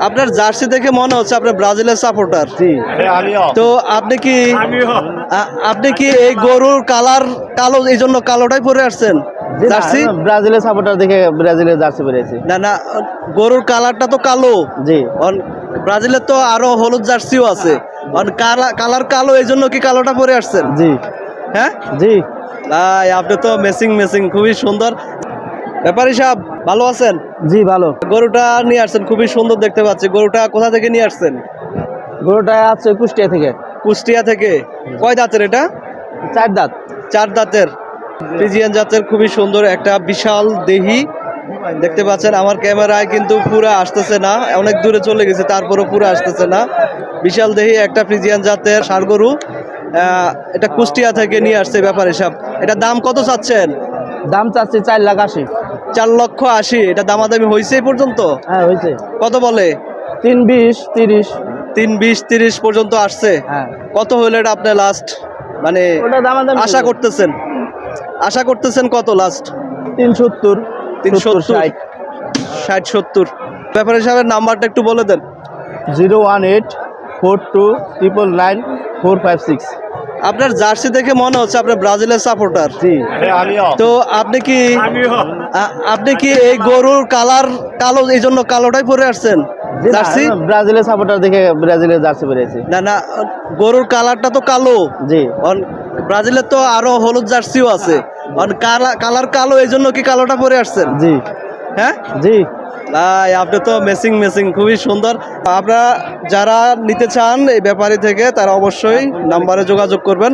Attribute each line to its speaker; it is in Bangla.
Speaker 1: আপনার জার্সি দেখে মনে হচ্ছে আপনি ব্রাজিলের সাপোর্টার।
Speaker 2: জি
Speaker 1: তো আপনি কি এই গরুর কালার কালো, এই জন্য কালোটাই পরে আসছেন জার্সি?
Speaker 2: ব্রাজিলের সাপোর্টার দেখে ব্রাজিলের জার্সি পরেছি।
Speaker 1: না না, গরুর কালারটা তো কালো।
Speaker 2: জি
Speaker 1: ব্রাজিলের তো আরো হলুদ জার্সিও আছে। কালার কালো, এই জন্য কি কালোটা পরে আসছেন?
Speaker 2: জি
Speaker 1: হ্যাঁ
Speaker 2: জি
Speaker 1: ভাই, আপনি তো মেসিং খুবই সুন্দর। ব্যাপারী সাহেব ভালো আছেন?
Speaker 2: জি ভালো।
Speaker 1: গরুটা নিয়ে আসছেন, খুবই সুন্দর দেখতে পাচ্ছি। গরুটা কোথা থেকে নিয়ে আসছেন?
Speaker 2: গরুটা আছে কুষ্টিয়া থেকে।
Speaker 1: কুষ্টিয়া থেকে। কয় দাঁতের এটা?
Speaker 2: 4 দাঁত।
Speaker 1: 4 দাঁতের ফ্রিজিয়ান জাতের, খুবই সুন্দর একটা বিশাল দেহি দেখতে পাচ্ছেন। আমার ক্যামেরায় কিন্তু পুরো আসতেছে না, অনেক দূরে চলে গেছে, তারপরও পুরো আসতেছে না। বিশাল দেহি একটা ফ্রিজিয়ান জাতের ষাঁড় গরু। এটা কুষ্টিয়া থেকে নিয়ে আসছে ব্যাপারী সাহেব। এটা দাম কত চাচ্ছেন?
Speaker 2: দাম চাচ্ছি 4,80,000।
Speaker 1: 4,80,000। এটা দামাদামি হয়েছে এই পর্যন্ত?
Speaker 2: হ্যাঁ হয়েছে।
Speaker 1: কত বলে?
Speaker 2: 3,20, 30।
Speaker 1: 3,20-30 পর্যন্ত আসছে।
Speaker 2: হ্যাঁ।
Speaker 1: কত হইলো এটা আপনি লাস্ট, মানে
Speaker 2: ওটা দামাদামি
Speaker 1: আশা করতেছেন? আশা করতেছেন কত লাস্ট?
Speaker 2: 370,
Speaker 1: 370, 60-70। ব্যাপারী সাহেবের নাম্বারটা একটু বলে দেন।
Speaker 2: 01842999456।
Speaker 1: আপনার জার্সি দেখে মনে হচ্ছে আপনি ব্রাজিলের সাপোর্টার।
Speaker 2: জি
Speaker 1: তো আপনি কি এই গরুর কালার কালো, এই জন্য কালোটাই পরে আসছেন জার্সি?
Speaker 2: ব্রাজিলের সাপোর্টার দেখে ব্রাজিলের জার্সি পরেছি।
Speaker 1: না না, গরুর কালারটা তো কালো।
Speaker 2: জি
Speaker 1: ব্রাজিলের তো আরো হলুদ জার্সিও আছে। কালার কালো, এই জন্য কি কালোটা পরে আসছেন?
Speaker 2: জি
Speaker 1: হ্যাঁ
Speaker 2: জি
Speaker 1: ভাই, আপনি তো মেসিং খুবই সুন্দর। আপনারা যারা নিতে চান এই ব্যাপারী থেকে, তারা অবশ্যই নাম্বারে যোগাযোগ করবেন।